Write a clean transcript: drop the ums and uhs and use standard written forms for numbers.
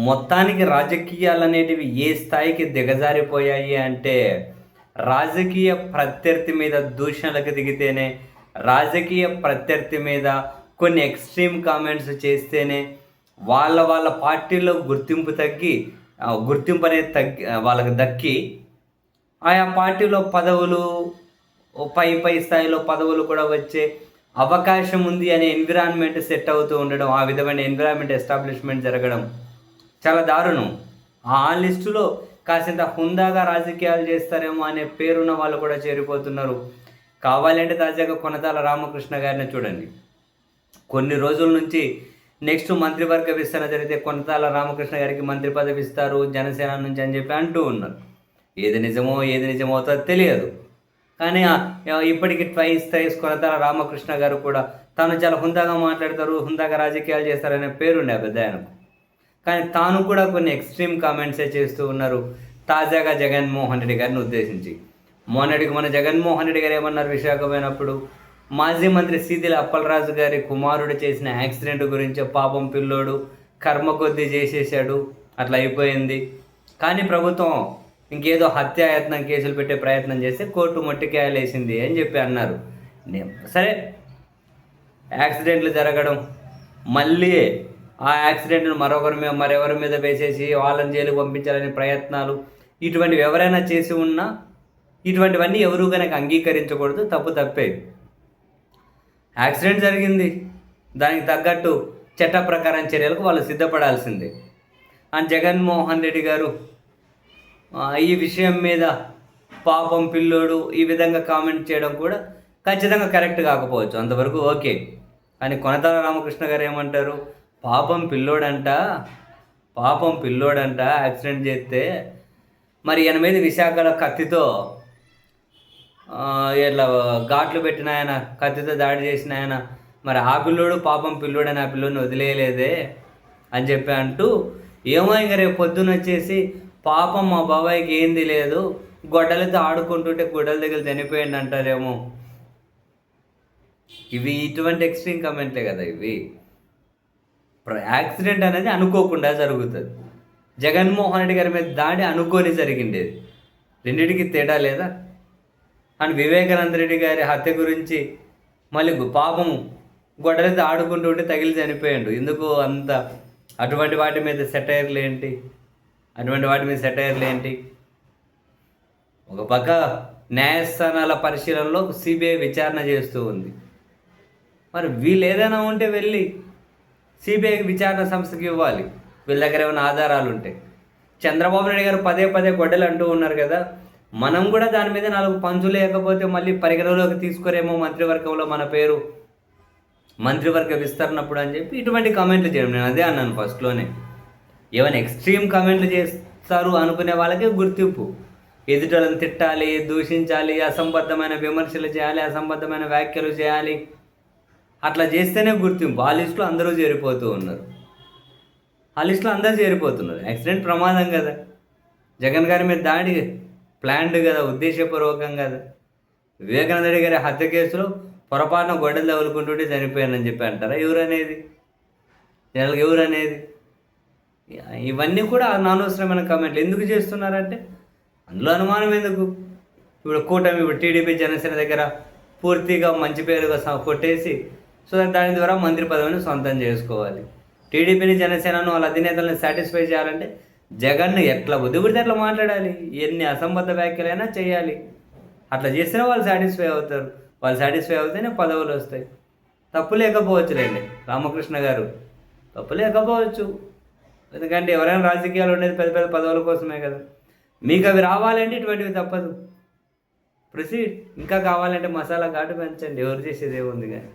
మొత్తానికి రాజకీయాలు అనేటివి ఏ స్థాయికి దిగజారిపోయాయి అంటే, రాజకీయ ప్రత్యర్థి మీద దూషణలకు దిగితేనే, రాజకీయ ప్రత్యర్థి మీద కొన్ని ఎక్స్‌ట్రీమ్ కామెంట్స్ చేస్తేనే, వాళ్ళ పార్టీలో గుర్తింపు అనేది వాళ్ళకి దక్కి, ఆయా పార్టీలో పదవులు, పై స్థాయిలో పదవులు కూడా వచ్చే అవకాశం ఉంది అనే ఎన్విరాన్మెంట్ సెట్ అవుతూ ఉండడం, ఆ విధమైన ఎన్విరాన్మెంట్ ఎస్టాబ్లిష్మెంట్ జరగడం చాలా దారుణం. ఆ లిస్టులో కాసింత హుందాగా రాజకీయాలు చేస్తారేమో అనే పేరున్న వాళ్ళు కూడా చేరిపోతున్నారు. కావాలంటే తాజాగా కొనతాల రామకృష్ణ గారిని చూడండి. కొన్ని రోజుల నుంచి నెక్స్ట్ మంత్రివర్గ విస్తరణ జరిగితే కొనతాల రామకృష్ణ గారికి మంత్రి పదవి ఇస్తారు జనసేన నుంచి అని చెప్పి అంటూ ఉన్నారు. ఏది నిజమో అవుతుందో తెలియదు. కానీ ఇప్పటికి థ్రైస్ కొనతాల రామకృష్ణ గారు కూడా తాను చాలా హుందాగా మాట్లాడతారు, హుందాగా రాజకీయాలు చేస్తారనే పేరుండే ఆ పెద్ద ఆయనకు. కానీ తాను కూడా కొన్ని ఎక్స్ట్రీమ్ కామెంట్సే చేస్తూ ఉన్నారు తాజాగా జగన్మోహన్ రెడ్డి గారిని ఉద్దేశించి. మన జగన్మోహన్ రెడ్డి గారు ఏమన్నారు విశాఖ పోయినప్పుడు, మాజీ మంత్రి సీదిల అప్పలరాజు గారి కుమారుడు చేసిన యాక్సిడెంట్ గురించి, పాపం పిల్లోడు కర్మ కొద్దీ చేసేసాడు, అట్లా అయిపోయింది. కానీ ప్రభుత్వం ఇంకేదో హత్యాయత్నం కేసులు పెట్టే ప్రయత్నం చేస్తే కోర్టు మొట్టికాయలేసింది అని చెప్పి అన్నారు. సరే, యాక్సిడెంట్లు జరగడం, మళ్ళీ ఆ యాక్సిడెంట్ను మరెవరి మీద వేసేసి వాళ్ళని జైలుకు పంపించాలనే ప్రయత్నాలు, ఇటువంటివి ఎవరైనా చేసి ఉన్నా ఇటువంటివన్నీ ఎవరు కనుక అంగీకరించకూడదు. తప్పే. యాక్సిడెంట్ జరిగింది, దానికి తగ్గట్టు చట్ట ప్రకారం చర్యలకు వాళ్ళు సిద్ధపడాల్సిందే. అండ్ జగన్మోహన్ రెడ్డి గారు ఈ విషయం మీద పాపం పిల్లోడు ఈ విధంగా కామెంట్ చేయడం కూడా ఖచ్చితంగా కరెక్ట్ కాకపోవచ్చు, అంతవరకు ఓకే. కానీ కొనతాల రామకృష్ణ గారు ఏమంటారు, పాపం పిల్లోడంట యాక్సిడెంట్ చేస్తే మరి ఈయన మీద విశాఖలో కత్తితో ఇట్లా ఘాట్లు పెట్టిన ఆయన, కత్తితో దాడి చేసిన ఆయన, మరి ఆ పిల్లోడు పాపం పిల్లోడని ఆ పిల్లోడిని వదిలేయలేదే అని చెప్పి అంటూ, ఏమో ఇంక రేపు పొద్దున వచ్చేసి పాపం మా బాబాయ్కి ఏంది లేదు, గొడ్డలతో ఆడుకుంటుంటే గొడ్డల దగ్గర చనిపోయింది అంటారేమో. ఇవి ఇటువంటి ఎక్స్ట్రీమ్ కమెంట్లే కదా ఇవి. యాక్సిడెంట్ అనేది అనుకోకుండా జరుగుతుంది. జగన్మోహన్ రెడ్డి గారి మీద దాడి అనుకోని జరిగిండేది. రెండింటికి తేడా లేదా? అండ్ వివేకానంద రెడ్డి గారి హత్య గురించి మళ్ళీ పాపం గొడ్డలతో ఆడుకుంటూ ఉంటే తగిలి చనిపోయాడు. ఎందుకు అంత అటువంటి వాటి మీద సెటైర్లు ఏంటి? ఒక పక్క న్యాయస్థానాల పరిశీలనలో సిబిఐ విచారణ చేస్తూ ఉంది. మరి వీళ్ళు ఏదైనా ఉంటే వెళ్ళి సిబిఐకి విచారణ సంస్థకి ఇవ్వాలి, వీళ్ళ దగ్గర ఏమైనా ఆధారాలు ఉంటే. చంద్రబాబు నాయుడు గారు పదే గొడ్డలు అంటూ ఉన్నారు కదా, మనం కూడా దాని మీద 4 పంచులు లేకపోతే మళ్ళీ పరిగణలోకి తీసుకోరేమో మంత్రివర్గంలో మన పేరు, మంత్రివర్గ విస్తరణప్పుడు అని చెప్పి ఇటువంటి కామెంట్లు చేయడం. నేను అదే అన్నాను ఫస్ట్లోనే. ఏమైనా ఎక్స్ట్రీమ్ కామెంట్లు చేస్తారు అనుకునే వాళ్ళకే గుర్తింపు. ఎదుటలను తిట్టాలి, దూషించాలి, అసంబద్ధమైన విమర్శలు చేయాలి, అసంబద్ధమైన వ్యాఖ్యలు చేయాలి, అట్లా చేస్తేనే గుర్తింపు. ఆ లిస్టులో అందరూ చేరిపోతున్నారు. యాక్సిడెంట్ ప్రమాదం కదా, జగన్ గారి మీద దాడి ప్లాన్డ్ కదా, ఉద్దేశపూర్వకం కదా. వివేకానంద రెడ్డి గారి హత్య కేసులో పొరపాటున గొడ్డలు తగులుకుంటుంటే చనిపోయానని చెప్పి అంటారా? ఎవరనేది? ఇవన్నీ కూడా అనవసరమైన కామెంట్లు ఎందుకు చేస్తున్నారంటే, అందులో అనుమానం ఎందుకు? ఇప్పుడు టీడీపీ జనసేన దగ్గర పూర్తిగా మంచి పేరుగా కొట్టేసి, సో దాని ద్వారా మంత్రి పదవిని సొంతం చేసుకోవాలి. టీడీపీని, జనసేనను, వాళ్ళ అధినేతలను సాటిస్ఫై చేయాలంటే జగన్ను ఎట్లా బుద్ధిపడితే అట్లా మాట్లాడాలి, ఎన్ని అసంబద్ధ వ్యాఖ్యలైనా చేయాలి. అట్లా చేస్తేనే వాళ్ళు సాటిస్ఫై అవుతారు. వాళ్ళు సాటిస్ఫై అవుతేనే పదవులు వస్తాయి. తప్పు లేకపోవచ్చులేండి రామకృష్ణ గారు, తప్పు లేకపోవచ్చు. ఎందుకంటే ఎవరైనా రాజకీయాలు ఉండేది పెద్ద పదవుల కోసమే కదా. మీకు అవి రావాలంటే ఇటువంటివి తప్పదు. ప్రొసీడ్. ఇంకా కావాలంటే మసాలా ఘాటు పెంచండి, ఎవరు చేసేది ఏముంది కానీ.